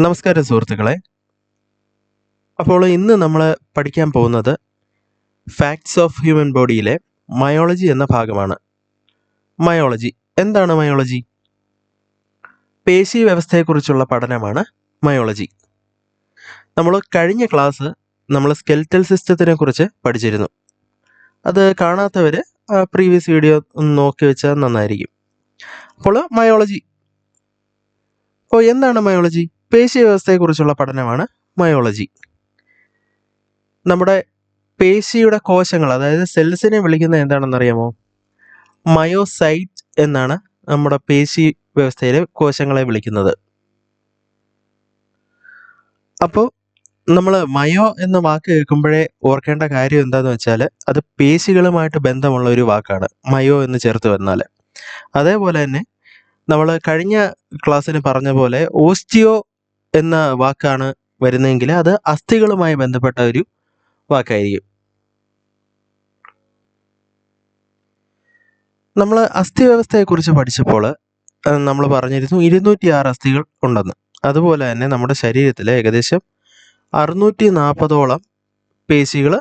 നമസ്കാരം സുഹൃത്തുക്കളെ. അപ്പോൾ ഇന്ന് നമ്മൾ പഠിക്കാൻ പോകുന്നത് ഫാക്ട്സ് ഓഫ് ഹ്യൂമൻ ബോഡിയിലെ മയോളജി എന്ന ഭാഗമാണ്. മയോളജി എന്താണ്? മയോളജി പേശി വ്യവസ്ഥയെക്കുറിച്ചുള്ള പഠനമാണ് മയോളജി. നമ്മൾ കഴിഞ്ഞ ക്ലാസ് സ്കെൽറ്റൽ സിസ്റ്റത്തിനെ കുറിച്ച് പഠിച്ചിരുന്നു. അത് കാണാത്തവർ പ്രീവിയസ് വീഡിയോ ഒന്ന് നോക്കി വെച്ചാൽ നന്നായിരിക്കും. അപ്പോൾ മയോളജി, എന്താണ് മയോളജി? പേശി വ്യവസ്ഥയെക്കുറിച്ചുള്ള പഠനമാണ് മയോളജി. നമ്മുടെ പേശിയുടെ കോശങ്ങൾ, അതായത് സെൽസിനെ വിളിക്കുന്നത് എന്താണെന്നറിയാമോ? മയോസൈറ്റ് എന്നാണ് നമ്മുടെ പേശി വ്യവസ്ഥയിലെ കോശങ്ങളെ വിളിക്കുന്നത്. അപ്പോൾ നമ്മൾ മയോ എന്ന വാക്ക് കേൾക്കുമ്പോഴേ ഓർക്കേണ്ട കാര്യം എന്താണെന്ന് വെച്ചാൽ അത് പേശികളുമായിട്ട് ബന്ധമുള്ള ഒരു വാക്കാണ് മയോ എന്ന് ചേർത്ത് വന്നാൽ. അതേപോലെ തന്നെ നമ്മൾ കഴിഞ്ഞ ക്ലാസ്സിന് പറഞ്ഞ പോലെ ഓസ്റ്റിയോ എന്ന വാക്കാണ് വരുന്നതെങ്കിൽ അത് അസ്ഥികളുമായി ബന്ധപ്പെട്ട ഒരു വാക്കായിരിക്കും. നമ്മൾ അസ്ഥി വ്യവസ്ഥയെക്കുറിച്ച് പഠിച്ചപ്പോൾ നമ്മൾ പറഞ്ഞിരുന്നു 206 അസ്ഥികൾ ഉണ്ടെന്ന്. അതുപോലെ തന്നെ നമ്മുടെ ശരീരത്തിൽ ഏകദേശം 640ഓളം പേശികൾ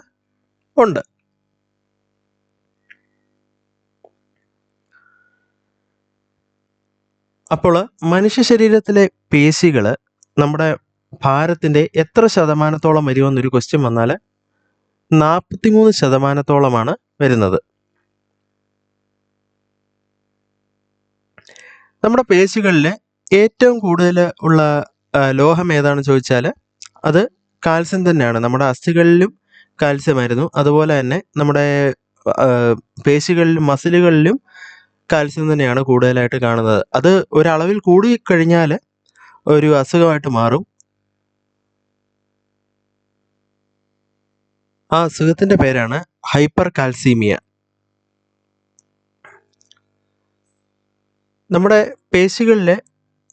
ഉണ്ട്. അപ്പോൾ മനുഷ്യ ശരീരത്തിലെ പേശികൾ നമ്മുടെ ഭാരത്തിൻ്റെ എത്ര ശതമാനത്തോളം വരുമെന്നൊരു ക്വസ്റ്റ്യൻ വന്നാൽ 43% വരുന്നത്. നമ്മുടെ പേശികളിൽ ഏറ്റവും കൂടുതൽ ഉള്ള ലോഹം ഏതാണെന്ന് ചോദിച്ചാൽ അത് കാൽസ്യം തന്നെയാണ്. നമ്മുടെ അസ്ഥികളിലും കാൽസ്യമായിരുന്നു. അതുപോലെ തന്നെ നമ്മുടെ പേശികളിലും മസിലുകളിലും കാൽസ്യം തന്നെയാണ് കൂടുതലായിട്ട് കാണുന്നത്. അത് ഒരളവിൽ കൂടി കഴിഞ്ഞാൽ ഒരു അസുഖമായിട്ട് മാറും. ആ അസുഖത്തിൻ്റെ പേരാണ് ഹൈപ്പർ കാൽസീമിയ. നമ്മുടെ പേശികളിൽ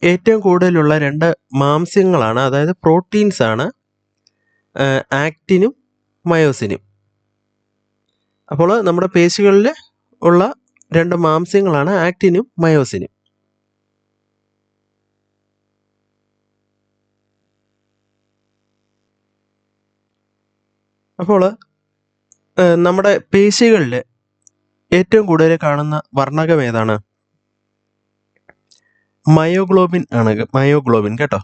ഏറ്റവും കൂടുതലുള്ള 2 മാംസ്യങ്ങളാണ്, അതായത് പ്രോട്ടീൻസ് ആണ്, ആക്റ്റിനും മയോസിനും. അപ്പോൾ നമ്മുടെ പേശികളിൽ ഉള്ള 2 മാംസ്യങ്ങളാണ് ആക്റ്റിനും മയോസിനും. അപ്പോൾ നമ്മുടെ പേശികളിൽ ഏറ്റവും കൂടുതൽ കാണുന്ന വർണ്ണകം ഏതാണ്? മയോഗ്ലോബിൻ ആണ്. മയോഗ്ലോബിൻ കേട്ടോ.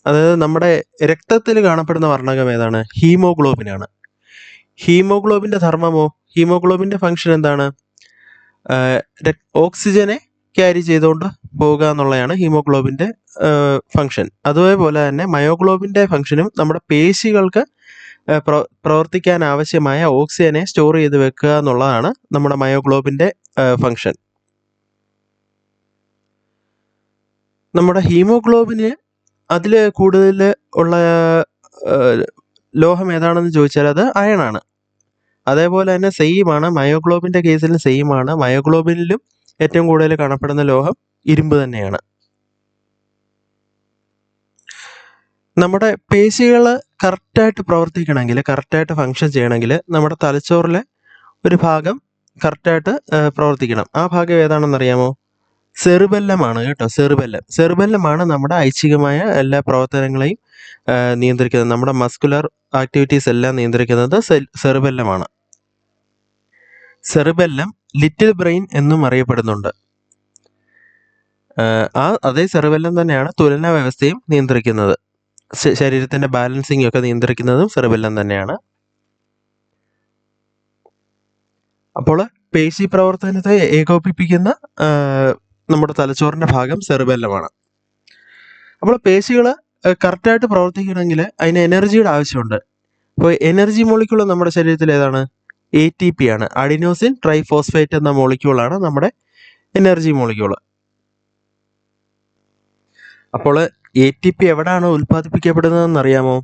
അതായത് നമ്മുടെ രക്തത്തിൽ കാണപ്പെടുന്ന വർണ്ണകം ഏതാണ്? ഹീമോഗ്ലോബിൻ ആണ്. ഹീമോഗ്ലോബിൻ്റെ ധർമ്മമോ? ഹീമോഗ്ലോബിൻ്റെ ഫംഗ്ഷൻ എന്താണ്? ഓക്സിജനെ ക്യാരി ചെയ്തുകൊണ്ട് പോവുക എന്നുള്ളതാണ് ഹീമോഗ്ലോബിൻ്റെ ഫംഗ്ഷൻ. അതുപോലെ തന്നെ മയോഗ്ലോബിൻ്റെ ഫംഗ്ഷനും നമ്മുടെ പേശികൾക്ക് പ്രവർത്തിക്കാൻ ആവശ്യമായ ഓക്സിജനെ സ്റ്റോർ ചെയ്ത് വെക്കുക എന്നുള്ളതാണ് നമ്മുടെ മയോഗ്ലോബിൻ്റെ ഫംഗ്ഷൻ. നമ്മുടെ ഹീമോഗ്ലോബിന് അതിൽ കൂടുതൽ ഉള്ള ലോഹം ഏതാണെന്ന് ചോദിച്ചാൽ അത് അയണാണ്. അതേപോലെ തന്നെ സെയിമാണ് മയോഗ്ലോബിൻ്റെ കേസിലും സെയിമാണ്. മയോഗ്ലോബിനിലും ഏറ്റവും കൂടുതൽ കാണപ്പെടുന്ന ലോഹം ഇരുമ്പ് തന്നെയാണ്. നമ്മുടെ പേശികൾ കറക്റ്റായിട്ട് പ്രവർത്തിക്കണമെങ്കിൽ, കറക്റ്റായിട്ട് ഫങ്ഷൻ ചെയ്യണമെങ്കിൽ നമ്മുടെ തലച്ചോറിലെ ഒരു ഭാഗം കറക്റ്റായിട്ട് പ്രവർത്തിക്കണം. ആ ഭാഗം ഏതാണെന്നറിയാമോ? സെറിബെല്ലമാണ് കേട്ടോ. സെറിബെല്ലമാണ് നമ്മുടെ ഐച്ഛികമായ എല്ലാ പ്രവർത്തനങ്ങളെയും നിയന്ത്രിക്കുന്നത്. നമ്മുടെ മസ്കുലർ ആക്ടിവിറ്റീസ് എല്ലാം നിയന്ത്രിക്കുന്നത് സെറിബെല്ലമാണ്. സെറിബെല്ലം ലിറ്റിൽ ബ്രെയിൻ എന്നും അറിയപ്പെടുന്നുണ്ട്. അതേ സെറിബെല്ലം തന്നെയാണ് തുലന വ്യവസ്ഥയും നിയന്ത്രിക്കുന്നത്. ശരീരത്തിൻ്റെ ബാലൻസിങ് ഒക്കെ നിയന്ത്രിക്കുന്നതും സെറിബെല്ലം തന്നെയാണ്. അപ്പോൾ പേശി പ്രവർത്തനത്തെ ഏകോപിപ്പിക്കുന്ന നമ്മുടെ തലച്ചോറിൻ്റെ ഭാഗം സെറിബെല്ലമാണ്. അപ്പോൾ പേശികൾ കറക്റ്റായിട്ട് പ്രവർത്തിക്കണമെങ്കിൽ അതിന് എനർജിയുടെ ആവശ്യമുണ്ട്. അപ്പോൾ എനർജി മോളിക്യൂൾ നമ്മുടെ ശരീരത്തിൽ ഏതാണ്? ATP ആണ്. അഡിനോസിൻ ട്രൈഫോസ്ഫേറ്റ് എന്ന മോളിക്യൂളാണ് നമ്മുടെ എനർജി മോളിക്യൂൾ. അപ്പോൾ ATP എവിടെയാണ് ഉൽപ്പാദിപ്പിക്കപ്പെടുന്നതെന്ന് അറിയാമോ?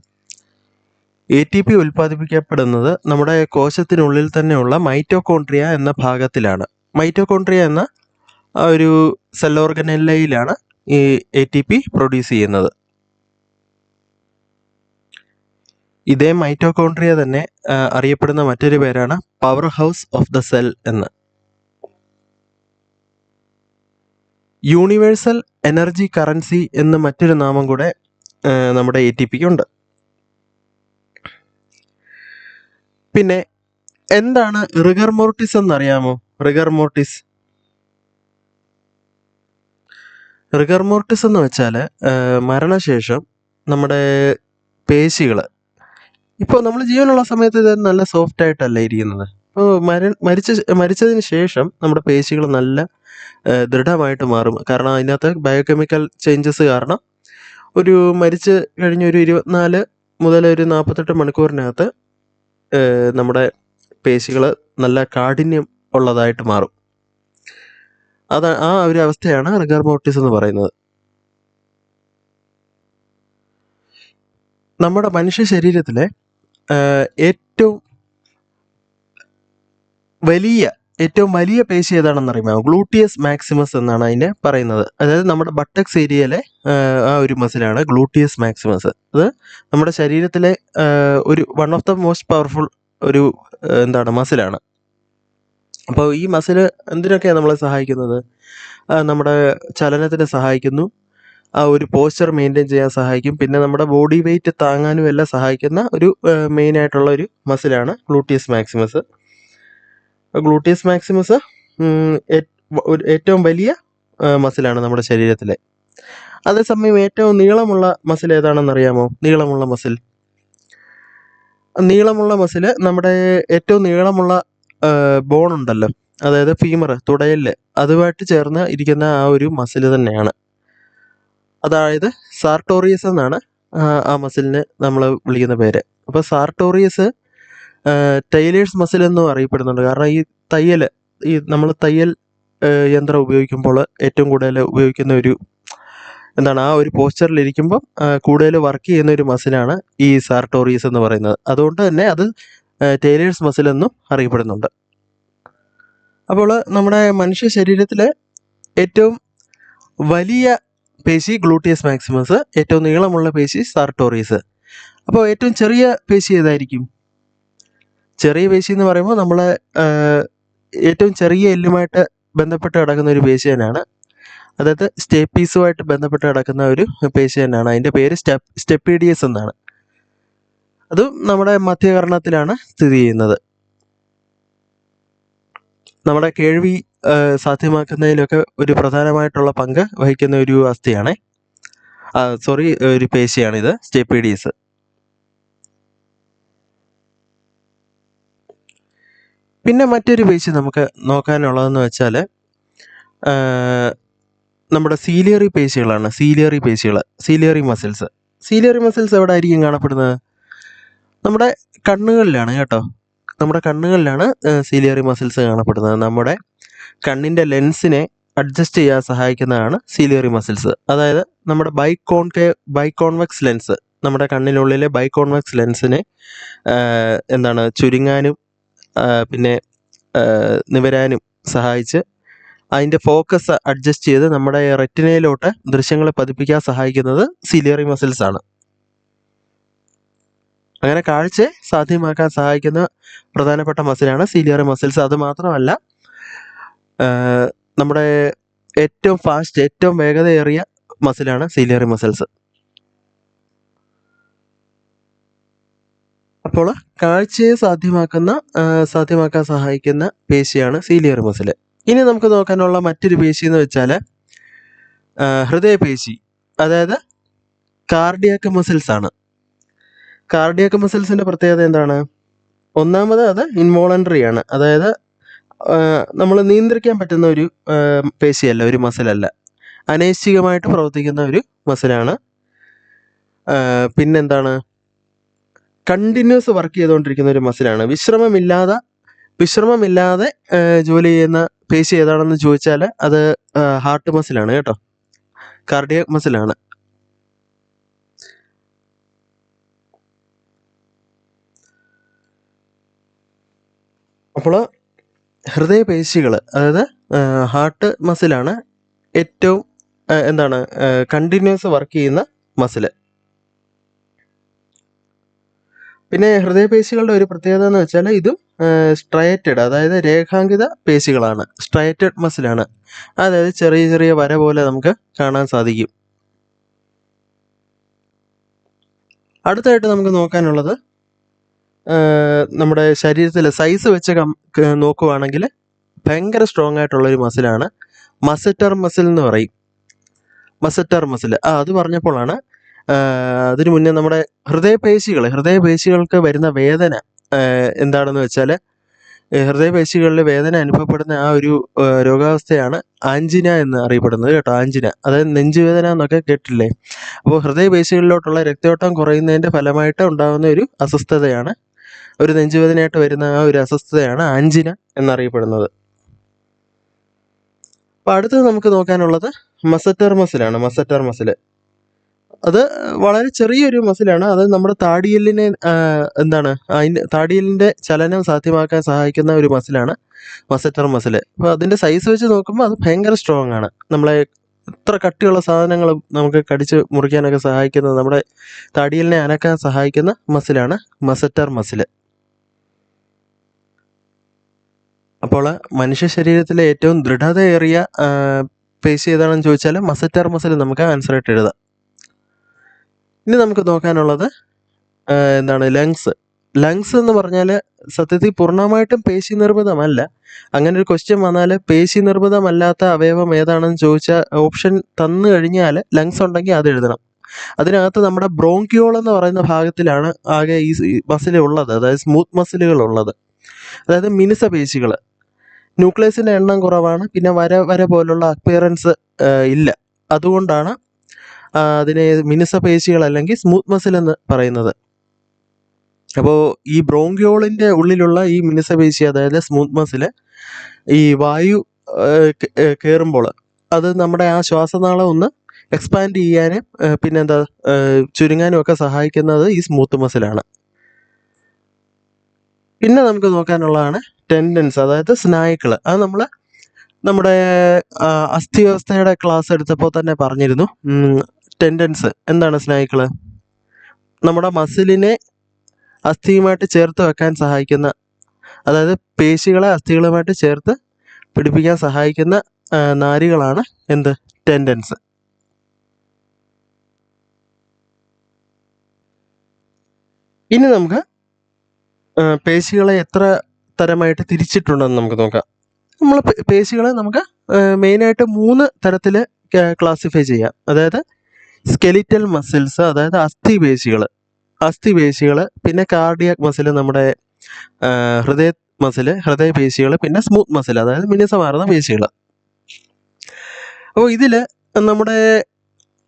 ATP ഉൽപ്പാദിപ്പിക്കപ്പെടുന്നത് നമ്മുടെ കോശത്തിനുള്ളിൽ തന്നെയുള്ള മൈറ്റോകോൺട്രിയ എന്ന ഭാഗത്തിലാണ്. മൈറ്റോകോൺട്രിയ എന്ന ഒരു സെൽ ഓർഗനല്ലയിലാണ് ഈ ATP പ്രൊഡ്യൂസ് ചെയ്യുന്നത്. ഇതേ മൈറ്റോകോൺട്രിയ തന്നെ അറിയപ്പെടുന്ന മറ്റൊരു പേരാണ് power house of the cell എന്ന്. യൂണിവേഴ്സൽ എനർജി കറൻസി എന്ന മറ്റൊരു നാമം കൂടെ നമ്മുടെ ATPക്ക് ഉണ്ട്. പിന്നെ എന്താണ് റിഗർ മോർട്ടിസ് എന്നറിയാമോ? റിഗർ മോർട്ടിസ് എന്ന് വെച്ചാൽ മരണശേഷം നമ്മുടെ പേശികൾ, ഇപ്പോൾ നമ്മൾ ജീവനുള്ള സമയത്ത് ഇത് നല്ല സോഫ്റ്റ് ആയിട്ടല്ല ഇരിക്കുന്നത്. അപ്പോൾ മരിച്ചതിന് ശേഷം നമ്മുടെ പേശികൾ നല്ല ദൃഢമായിട്ട് മാറും. കാരണം അതിനകത്ത് ബയോകെമിക്കൽ ചേഞ്ചസ് കാരണം മരിച്ച് കഴിഞ്ഞ ഒരു 24 മുതൽ ഒരു 48 മണിക്കൂറിനകത്ത് നമ്മുടെ പേശികൾ നല്ല കാഠിന്യം ഉള്ളതായിട്ട് മാറും. ആ ഒരു അവസ്ഥയാണ് റിഗർ മോർട്ടിസ് എന്ന് പറയുന്നത്. നമ്മുടെ മനുഷ്യ ശരീരത്തിലെ ഏറ്റവും വലിയ പേശി ഏതാണെന്ന് അറിയാമോ? ഗ്ലൂട്ടിയസ് മാക്സിമസ് എന്നാണ് അതിനെ പറയുന്നത്. അതായത് നമ്മുടെ ബട്ടക്സ് ഏരിയയിലെ ആ ഒരു മസിലാണ് ഗ്ലൂട്ടിയസ് മാക്സിമസ്. അത് നമ്മുടെ ശരീരത്തിലെ one of the most powerful മസിലാണ്. അപ്പോൾ ഈ മസിൽ എന്തിനൊക്കെയാണ് നമ്മളെ സഹായിക്കുന്നത്? നമ്മുടെ ചലനത്തിന് സഹായിക്കുന്നു, ആ ഒരു പോസ്ചർ മെയിൻറ്റെയിൻ ചെയ്യാൻ സഹായിക്കും, പിന്നെ നമ്മുടെ ബോഡി വെയിറ്റ് താങ്ങാനും എല്ലാം സഹായിക്കുന്ന മെയിൻ ആയിട്ടുള്ള ഒരു മസിലാണ് ഗ്ലൂട്ടിയസ് മാക്സിമസ്. ഗ്ലൂട്ടിയസ് മാക്സിമസ് ഏറ്റവും വലിയ മസിലാണ് നമ്മുടെ ശരീരത്തിലെ. അതേസമയം ഏറ്റവും നീളമുള്ള മസിൽ ഏതാണെന്ന് അറിയാമോ? നീളമുള്ള മസിൽ നമ്മുടെ ഏറ്റവും നീളമുള്ള ബോൺ ഉണ്ടല്ലോ, അതായത് ഫീമർ, തുടയല്, അതുമായിട്ട് ചേർന്ന് ഇരിക്കുന്ന ആ ഒരു മസിൽ തന്നെയാണ്. അതായത് സാർട്ടോറിയസ് എന്നാണ് ആ മസിലിന് നമ്മൾ വിളിക്കുന്ന പേര്. അപ്പോൾ സാർട്ടോറിയസ് ടൈലേഴ്സ് മസിൽ എന്നും അറിയപ്പെടുന്നുണ്ട്. കാരണം നമ്മൾ തയ്യൽ യന്ത്രം ഉപയോഗിക്കുമ്പോൾ ഏറ്റവും കൂടുതൽ ഉപയോഗിക്കുന്ന ആ ഒരു പോസ്ചറിൽ ഇരിക്കുമ്പോൾ കൂടുതൽ വർക്ക് ചെയ്യുന്ന ഒരു മസിലാണ് ഈ സാർട്ടോറിയസ് എന്ന് പറയുന്നത്. അതുകൊണ്ട് തന്നെ അത് ടൈലേഴ്സ് മസിൽ എന്നും അറിയപ്പെടുന്നുണ്ട്. അപ്പോൾ നമ്മുടെ മനുഷ്യ ശരീരത്തിലെ ഏറ്റവും വലിയ പേശി ഗ്ലൂട്ടിയസ് മാക്സിമസ്, ഏറ്റവും നീളമുള്ള പേശി സാർട്ടോറിയസ്. അപ്പോൾ ഏറ്റവും ചെറിയ പേശി ഏതായിരിക്കും? ചെറിയ പേശി എന്ന് പറയുമ്പോൾ നമ്മളെ ഏറ്റവും ചെറിയ എല്ലുമായിട്ട് ബന്ധപ്പെട്ട് കിടക്കുന്ന ഒരു പേശി തന്നെയാണ്. അതായത് സ്റ്റേപ്പീസുമായിട്ട് ബന്ധപ്പെട്ട് കിടക്കുന്ന ഒരു പേശി തന്നെയാണ്. അതിൻ്റെ പേര് സ്റ്റെപ്പീഡിയസ് എന്നാണ്. അതും നമ്മുടെ മധ്യകർണത്തിലാണ് സ്ഥിതി ചെയ്യുന്നത്. നമ്മുടെ കേൾവി സാധ്യമാക്കുന്നതിലൊക്കെ ഒരു പ്രധാനമായിട്ടുള്ള പങ്ക് വഹിക്കുന്ന ഒരു അസ്ഥിയാണ്, ഒരു പേശിയാണിത്, സ്റ്റെപ്പീഡിയസ്. പിന്നെ മറ്റൊരു പേശി നമുക്ക് നോക്കാനുള്ളതെന്ന് വെച്ചാൽ നമ്മുടെ സീലിയറി പേശികളാണ്. സീലിയറി മസിൽസ് എവിടെ ആയിരിക്കും കാണപ്പെടുന്നത്? നമ്മുടെ കണ്ണുകളിലാണ് കേട്ടോ. നമ്മുടെ കണ്ണുകളിലാണ് സീലിയറി മസിൽസ് കാണപ്പെടുന്നത്. നമ്മുടെ കണ്ണിൻ്റെ ലെൻസിനെ അഡ്ജസ്റ്റ് ചെയ്യാൻ സഹായിക്കുന്നതാണ് സീലിയറി മസിൽസ്. അതായത് നമ്മുടെ ബൈക്കോൺവെക്സ് ലെൻസ്, നമ്മുടെ കണ്ണിനുള്ളിലെ ബൈക്കോൺവെക്സ് ലെൻസിനെ ചുരുങ്ങാനും പിന്നെ നിവരാനും സഹായിച്ച് അതിൻ്റെ ഫോക്കസ് അഡ്ജസ്റ്റ് ചെയ്ത് നമ്മുടെ റെറ്റിനയിലോട്ട് ദൃശ്യങ്ങളെ പതിപ്പിക്കാൻ സഹായിക്കുന്നത് സീലിയറി മസിൽസ് ആണ്. അങ്ങനെ കാഴ്ചയെ സാധ്യമാക്കാൻ സഹായിക്കുന്ന പ്രധാനപ്പെട്ട മസിലാണ് സീലിയറി മസിൽസ്. അത് മാത്രമല്ല, നമ്മുടെ ഏറ്റവും വേഗതയേറിയ മസിലാണ് സീലിയറി മസിൽസ്. അപ്പോൾ കാഴ്ചയെ സാധ്യമാക്കാൻ സഹായിക്കുന്ന പേശിയാണ് സീലിയറി മസിൽ. ഇനി നമുക്ക് നോക്കാനുള്ള മറ്റൊരു പേശി എന്ന് വെച്ചാൽ ഹൃദയപേശി, അതായത് കാർഡിയാക് മസിൽസ് ആണ്. കാർഡിയാക് മസിൽസിൻ്റെ പ്രത്യേകത എന്താണ്? ഒന്നാമത് അത് ഇൻവോളണ്ടറി ആണ്. അതായത് നമ്മൾ നിയന്ത്രിക്കാൻ പറ്റുന്ന ഒരു പേശിയല്ല, ഒരു മസിലല്ല. അനൈച്ഛികമായിട്ട് പ്രവർത്തിക്കുന്ന ഒരു മസിലാണ്. പിന്നെന്താണ്? കണ്ടിന്യൂസ് വർക്ക് ചെയ്തുകൊണ്ടിരിക്കുന്ന ഒരു മസിലാണ്. വിശ്രമമില്ലാതെ ജോലി ചെയ്യുന്ന പേശി ഏതാണെന്ന് ചോദിച്ചാൽ അത് ഹാർട്ട് മസിലാണ് കേട്ടോ, കാർഡിയാക് മസിലാണ്. അപ്പോൾ ഹൃദയപേശികൾ, അതായത് ഹാർട്ട് മസിലാണ് ഏറ്റവും കണ്ടിന്യൂസ് വർക്ക് ചെയ്യുന്ന മസിൽ. പിന്നെ ഹൃദയപേശികളുടെ ഒരു പ്രത്യേകത എന്ന് വെച്ചാൽ ഇതും സ്ട്രയറ്റഡ്, അതായത് രേഖാങ്കിത പേശികളാണ്. സ്ട്രയറ്റഡ് മസിലാണ്, അതായത് ചെറിയ ചെറിയ വര പോലെ നമുക്ക് കാണാൻ സാധിക്കും. അടുത്തായിട്ട് നമുക്ക് നോക്കാനുള്ളത് നമ്മുടെ ശരീരത്തിലെ സൈസ് വെച്ച് നോക്കുവാണെങ്കിൽ ഭയങ്കര സ്ട്രോങ് ആയിട്ടുള്ളൊരു മസിലാണ് മസറ്റർ മസിൽ എന്ന് പറയും. മസറ്റർ മസിൽ അത് പറഞ്ഞപ്പോഴാണ് അതിനു മുന്നേ നമ്മുടെ ഹൃദയപേശികൾക്ക് വരുന്ന വേദന എന്താണെന്ന് വെച്ചാൽ, ഹൃദയപേശികളിൽ വേദന അനുഭവപ്പെടുന്ന ആ ഒരു രോഗാവസ്ഥയാണ് ആഞ്ചിന എന്ന് അറിയപ്പെടുന്നത് കേട്ടോ. ആഞ്ചിന, അതായത് നെഞ്ചുവേദന എന്നൊക്കെ കേട്ടില്ലേ. അപ്പോൾ ഹൃദയപേശികളിലോട്ടുള്ള രക്തയോട്ടം കുറയുന്നതിൻ്റെ ഫലമായിട്ട് ഉണ്ടാകുന്ന ഒരു അസ്വസ്ഥതയാണ്, ഒരു നെഞ്ചുവേദനയായിട്ട് വരുന്ന ആ ഒരു അസ്വസ്ഥതയാണ് ആഞ്ചിന എന്നറിയപ്പെടുന്നത്. അപ്പോൾ അടുത്തത് നമുക്ക് നോക്കാനുള്ളത് മസറ്റർ മസിലാണ്. മസറ്റർ മസിൽ അത് വളരെ ചെറിയൊരു മസിലാണ്. അത് നമ്മുടെ താടിയെല്ലിനെ അതിൻ്റെ താടിയെല്ലിൻ്റെ ചലനം സാധ്യമാക്കാൻ സഹായിക്കുന്ന ഒരു മസിലാണ് മസറ്റർ മസിൽ. അപ്പോൾ അതിൻ്റെ സൈസ് വെച്ച് നോക്കുമ്പോൾ അത് ഭയങ്കര സ്ട്രോങ് ആണ്. നമ്മളെ എത്ര കട്ടിയുള്ള സാധനങ്ങൾ നമുക്ക് കടിച്ച് മുറിക്കാനൊക്കെ സഹായിക്കുന്നത്, നമ്മുടെ താടിയെല്ലിനെ അനക്കാൻ സഹായിക്കുന്ന മസിലാണ് മസറ്റർ മസിൽ. അപ്പോൾ മനുഷ്യ ശരീരത്തിലെ ഏറ്റവും ദൃഢതയേറിയ പേശി ഏതാണെന്ന് ചോദിച്ചാൽ മസറ്റർ മസിൽ നമുക്ക് ആൻസറായിട്ട് എഴുതാം. ഇനി നമുക്ക് നോക്കാനുള്ളത് ലങ്സ്. ലങ്സ് എന്ന് പറഞ്ഞാൽ സത്യത്തിൽ പൂർണ്ണമായിട്ടും പേശി നിർമ്മിതമല്ല. അങ്ങനെ ഒരു ക്വസ്റ്റ്യൻ വന്നാൽ പേശി നിർമ്മിതമല്ലാത്ത അവയവം ഏതാണെന്ന് ചോദിച്ചാൽ ഓപ്ഷൻ തന്നു കഴിഞ്ഞാൽ ലങ്സ് ഉണ്ടെങ്കിൽ അത് എഴുതണം. അതിനകത്ത് നമ്മുടെ ബ്രോങ്കിയോൾ എന്ന് പറയുന്ന ഭാഗത്തിലാണ് ആകെ ഈ മസിൽ ഉള്ളത്, അതായത് സ്മൂത്ത് മസിലുകൾ ഉള്ളത്, അതായത് മിനുസ പേശികൾ. ന്യൂക്ലിയസിൻ്റെ എണ്ണം കുറവാണ്, പിന്നെ വര പോലുള്ള അപ്പിയറൻസ് ഇല്ല. അതുകൊണ്ടാണ് അതിനെ മിനുസ പേശികൾ അല്ലെങ്കിൽ സ്മൂത്ത് മസിൽ എന്ന് പറയുന്നത്. അപ്പോൾ ഈ ബ്രോങ്കിയോളിൻ്റെ ഉള്ളിലുള്ള ഈ മിനുസ പേശി, അതായത് സ്മൂത്ത് മസിൽ, ഈ വായു കയറുമ്പോൾ അത് നമ്മുടെ ആ ശ്വാസനാളം ഒന്ന് എക്സ്പാൻഡ് ചെയ്യാനും പിന്നെന്താ ചുരുങ്ങാനും ഒക്കെ സഹായിക്കുന്നത് ഈ സ്മൂത്ത് മസിലാണ്. പിന്നെ നമുക്ക് നോക്കാനുള്ളതാണ് ടെൻഡൻസ്, അതായത് സ്നായുക്കൾ. അത് നമ്മുടെ അസ്ഥിവ്യവസ്ഥയുടെ ക്ലാസ് എടുത്തപ്പോൾ തന്നെ പറഞ്ഞിരുന്നു. ടെൻഡൻസ് എന്താണ്? സ്നായുക്കൾ നമ്മുടെ മസിലിനെ അസ്ഥിയുമായിട്ട് ചേർത്ത് വെക്കാൻ സഹായിക്കുന്ന, അതായത് പേശികളെ അസ്ഥികളുമായിട്ട് ചേർത്ത് പിടിപ്പിക്കാൻ സഹായിക്കുന്ന നാരുകളാണ് ടെൻഡൻസ്. ഇനി നമുക്ക് പേശികളെ എത്ര തരമായിട്ട് തിരിച്ചിട്ടുണ്ടെന്ന് നമുക്ക് നോക്കാം. നമ്മൾ പേശികളെ നമുക്ക് മെയിനായിട്ട് 3 തരത്തിൽ ക്ലാസിഫൈ ചെയ്യാം. അതായത് സ്കെലിറ്റൽ മസിൽസ്, അതായത് അസ്ഥിപേശികൾ, പിന്നെ കാർഡിയാക് മസിൽ, നമ്മുടെ ഹൃദയപേശികൾ, പിന്നെ സ്മൂത്ത് മസിൽ, അതായത് മിനുസമാർന്ന പേശികൾ. അപ്പോൾ ഇതിൽ നമ്മുടെ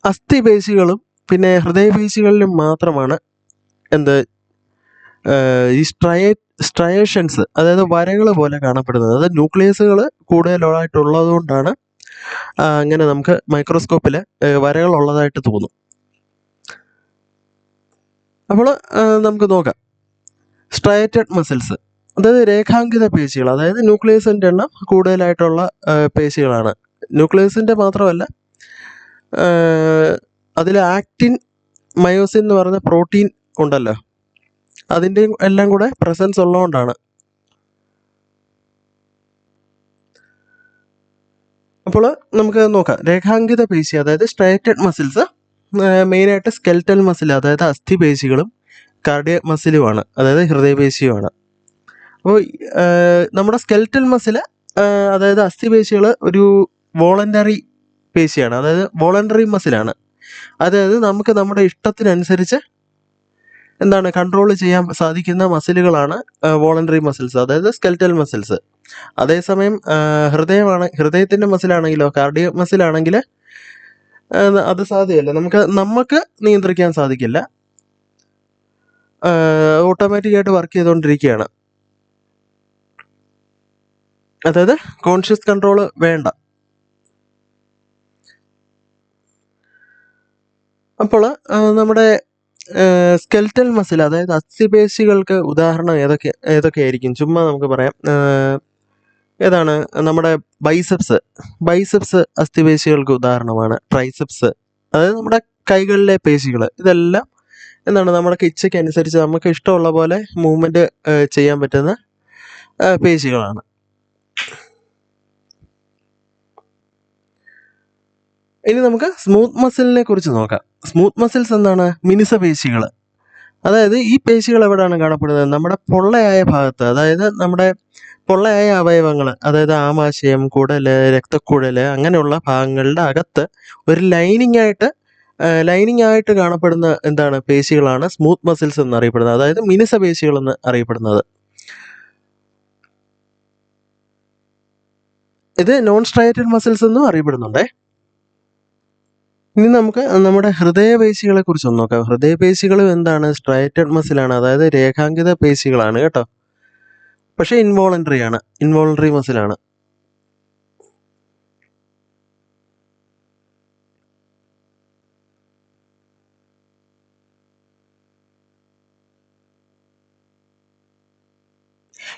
അസ്ഥിപേശികളും പിന്നെ ഹൃദയപേശികളിലും മാത്രമാണ് ഈ സ്ട്രയേഷൻസ്, അതായത് വരകൾ പോലെ കാണപ്പെടുന്നത്. അതായത് ന്യൂക്ലിയസുകൾ കൂടുതലായിട്ടുള്ളത് കൊണ്ടാണ് അങ്ങനെ നമുക്ക് മൈക്രോസ്കോപ്പിൽ വരകൾ ഉള്ളതായിട്ട് തോന്നും. അപ്പോൾ നമുക്ക് നോക്കാം. സ്ട്രയേറ്റഡ് മസിൽസ്, അതായത് രേഖാങ്കിത പേശികൾ, അതായത് ന്യൂക്ലിയസിൻ്റെ എണ്ണം കൂടുതലായിട്ടുള്ള പേശികളാണ്. ന്യൂക്ലിയസിൻ്റെ മാത്രമല്ല, അതിൽ ആക്റ്റിൻ, മയോസിൻ എന്ന് പറയുന്ന പ്രോട്ടീൻ ഉണ്ടല്ലോ, അതിൻ്റെ എല്ലാം കൂടെ പ്രസൻസ് ഉള്ളതുകൊണ്ടാണ്. അപ്പോൾ നമുക്ക് നോക്കാം. രേഖാങ്കിത പേശി, അതായത് സ്ട്രയേറ്റഡ് മസിൽസ് മെയിനായിട്ട് സ്കെൽറ്റൽ മസിൽ, അതായത് അസ്ഥിപേശികളും കാർഡിയാക് മസിലുമാണ്, അതായത് ഹൃദയപേശിയുമാണ്. അപ്പോൾ നമ്മുടെ സ്കെൽറ്റൽ മസിൽ, അതായത് അസ്ഥിപേശികൾ ഒരു വോളണ്ടറി പേശിയാണ്, അതായത് വോളണ്ടറി മസിലാണ്. അതായത് നമുക്ക് നമ്മുടെ ഇഷ്ടത്തിനനുസരിച്ച് കൺട്രോൾ ചെയ്യാൻ സാധിക്കുന്ന മസിലുകളാണ് വോളണ്ടറി മസിൽസ്, അതായത് സ്കെൽറ്റൽ മസിൽസ്. അതേസമയം ഹൃദയത്തിൻ്റെ മസിലാണെങ്കിലോ, കാർഡിയാക് മസിലാണെങ്കിൽ അത് സാധ്യമല്ല, നമുക്ക് നിയന്ത്രിക്കാൻ സാധിക്കില്ല, ഓട്ടോമാറ്റിക്കായിട്ട് വർക്ക് ചെയ്തുകൊണ്ടിരിക്കുകയാണ്. അതായത് കോൺഷ്യസ് കൺട്രോൾ വേണ്ട. അപ്പോൾ നമ്മുടെ സ്കെൽറ്റൽ മസിൽ, അതായത് അസ്ഥിപേശികൾക്ക് ഉദാഹരണം ഏതൊക്കെയായിരിക്കും? ചുമ്മാ നമുക്ക് പറയാം. ഏതാണ്? നമ്മുടെ ബൈസെപ്സ് അസ്ഥിപേശികൾക്ക് ഉദാഹരണമാണ്. ട്രൈസെപ്സ്, അതായത് നമ്മുടെ കൈകളിലെ പേശികൾ, ഇതെല്ലാം എന്താണ് നമ്മുടെ ഇച്ഛയ്ക്ക് അനുസരിച്ച് നമുക്ക് ഇഷ്ടമുള്ള പോലെ മൂവ്മെൻറ്റ് ചെയ്യാൻ പറ്റുന്ന പേശികളാണ്. ഇനി നമുക്ക് സ്മൂത്ത് മസിലിനെ കുറിച്ച് നോക്കാം. സ്മൂത്ത് മസിൽസ് എന്താണ്? മിനുസപേശികൾ. അതായത് ഈ പേശികൾ എവിടെയാണ് കാണപ്പെടുന്നത്? നമ്മുടെ പൊള്ളയായ ഭാഗത്ത്, അതായത് നമ്മുടെ പൊള്ളയായ അവയവങ്ങൾ, അതായത് ആമാശയം, കുടല്, രക്തക്കുഴല് അങ്ങനെയുള്ള ഭാഗങ്ങളുടെ അകത്ത് ഒരു ലൈനിങ് ആയിട്ട് കാണപ്പെടുന്ന എന്താണ് പേശികളാണ് സ്മൂത്ത് മസിൽസ് എന്നറിയപ്പെടുന്നത്, അതായത് മിനുസപേശികൾ എന്ന് അറിയപ്പെടുന്നത്. ഇത് നോൺ സ്ട്രൈറ്റഡ് മസിൽസ് എന്നും അറിയപ്പെടുന്നുണ്ടേ. ഇനി നമുക്ക് നമ്മുടെ ഹൃദയപേശികളെ കുറിച്ച് ഒന്ന് നോക്കാം. ഹൃദയപേശികളും എന്താണ്? സ്ട്രൈറ്റഡ് മസിലാണ്, അതായത് രേഖാങ്കിത പേശികളാണ് കേട്ടോ. പക്ഷേ ഇൻവോളണ്ടറി മസിലാണ്.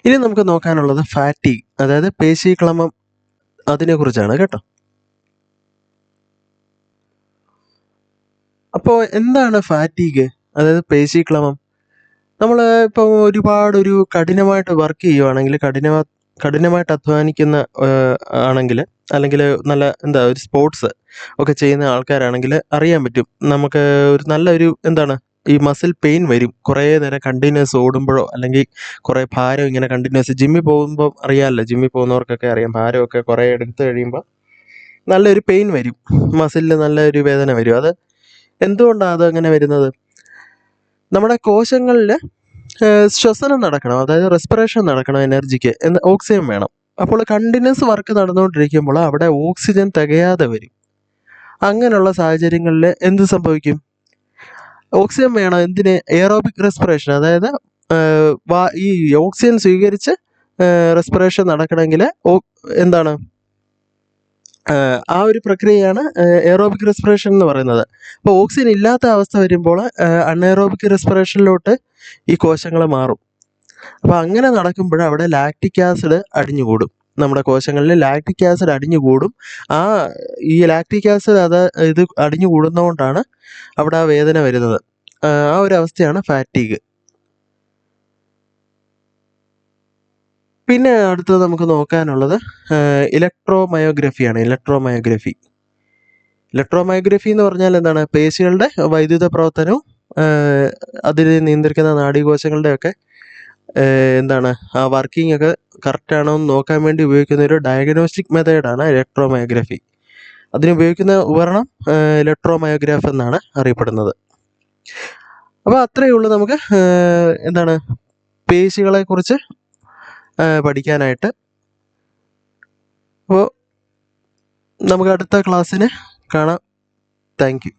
ഇനി നമുക്ക് നോക്കാനുള്ളത് ഫാറ്റീഗ്, അതായത് പേശീക്രമം, അതിനെ കുറിച്ചാണ് കേട്ടോ. അപ്പോൾ എന്താണ് ഫാറ്റീഗ്, അതായത് പേശീക്രമം? നമ്മൾ ഇപ്പോൾ ഒരു കഠിനമായിട്ട് വർക്ക് ചെയ്യുവാണെങ്കിൽ, കഠിനമായിട്ട് അധ്വാനിക്കുന്ന ആണെങ്കിൽ, അല്ലെങ്കിൽ നല്ല ഒരു സ്പോർട്സ് ഒക്കെ ചെയ്യുന്ന ആൾക്കാരാണെങ്കിൽ അറിയാൻ പറ്റും. നമുക്ക് നല്ലൊരു ഈ മസിൽ പെയിൻ വരും കുറേ നേരം കണ്ടിന്യൂസ് ഓടുമ്പോഴോ, അല്ലെങ്കിൽ കുറേ ഭാരം ഇങ്ങനെ കണ്ടിന്യൂസ് ജിമ്മിൽ പോകുമ്പോൾ അറിയാമല്ലോ, ജിമ്മിൽ പോകുന്നവർക്കൊക്കെ അറിയാം, ഭാരമൊക്കെ കുറേ എടുത്തു കഴിയുമ്പോൾ നല്ലൊരു പെയിൻ വരും, മസിലിൽ നല്ലൊരു വേദന വരും. അത് എന്തുകൊണ്ടാണ് അതങ്ങനെ വരുന്നത്? നമ്മുടെ കോശങ്ങളിൽ ശ്വസനം നടക്കണം, അതായത് റെസ്പിറേഷൻ നടക്കണം, എനർജിക്ക് ഓക്സിജൻ വേണം. അപ്പോൾ കണ്ടിന്യൂസ് വർക്ക് നടന്നുകൊണ്ടിരിക്കുമ്പോൾ അവിടെ ഓക്സിജൻ തികയാതെ വരും. അങ്ങനെയുള്ള സാഹചര്യങ്ങളിൽ എന്ത് സംഭവിക്കും? ഓക്സിജൻ വേണം എന്തിന്? എയറോബിക് റെസ്പിറേഷൻ, അതായത് ഈ ഓക്സിജൻ സ്വീകരിച്ച് റെസ്പിറേഷൻ നടക്കണമെങ്കിൽ എന്താണ് ആ ഒരു പ്രക്രിയയാണ് എയറോബിക് റെസ്പിറേഷൻ എന്ന് പറയുന്നത്. അപ്പോൾ ഓക്സിജൻ ഇല്ലാത്ത അവസ്ഥ വരുമ്പോൾ അൺഎയറോബിക് റെസ്പിറേഷനിലോട്ട് ഈ കോശങ്ങൾ മാറും. അപ്പോൾ അങ്ങനെ നടക്കുമ്പോൾ അവിടെ ലാക്റ്റിക് ആസിഡ് അടിഞ്ഞുകൂടും, നമ്മുടെ കോശങ്ങളിൽ ലാക്റ്റിക് ആസിഡ് അടിഞ്ഞുകൂടും. ഈ ലാക്റ്റിക് ആസിഡ് ഇത് അടിഞ്ഞുകൂടുന്നതുകൊണ്ടാണ് അവിടെ ആ വേദന വരുന്നത്. ആ ഒരു അവസ്ഥയാണ് ഫാറ്റീഗ്. പിന്നെ അടുത്തത് നമുക്ക് നോക്കാനുള്ളത് ഇലക്ട്രോമയോഗ്രഫിയാണ്. ഇലക്ട്രോമയോഗ്രഫി എന്ന് പറഞ്ഞാൽ എന്താണ്? പേശികളുടെ വൈദ്യുത പ്രവർത്തനവും അതിനെ നിയന്ത്രിക്കുന്ന നാഡീകോശങ്ങളുടെയൊക്കെ ആ വർക്കിംഗ് ഒക്കെ കറക്റ്റ് ആണോ എന്ന് നോക്കാൻ വേണ്ടി ഉപയോഗിക്കുന്ന ഒരു ഡയഗ്നോസ്റ്റിക് മെത്തേഡാണ് ഇലക്ട്രോമയോഗ്രഫി. അതിനുപയോഗിക്കുന്ന ഉപകരണം ഇലക്ട്രോമയോഗ്രാഫ് എന്നാണ് അറിയപ്പെടുന്നത്. അപ്പോൾ അത്രയേ ഉള്ളൂ നമുക്ക് പേശികളെ കുറിച്ച് പഠിക്കാനായിട്ട്. അപ്പോൾ നമുക്ക് അടുത്ത ക്ലാസ്സിന് കാണാം. Thank you.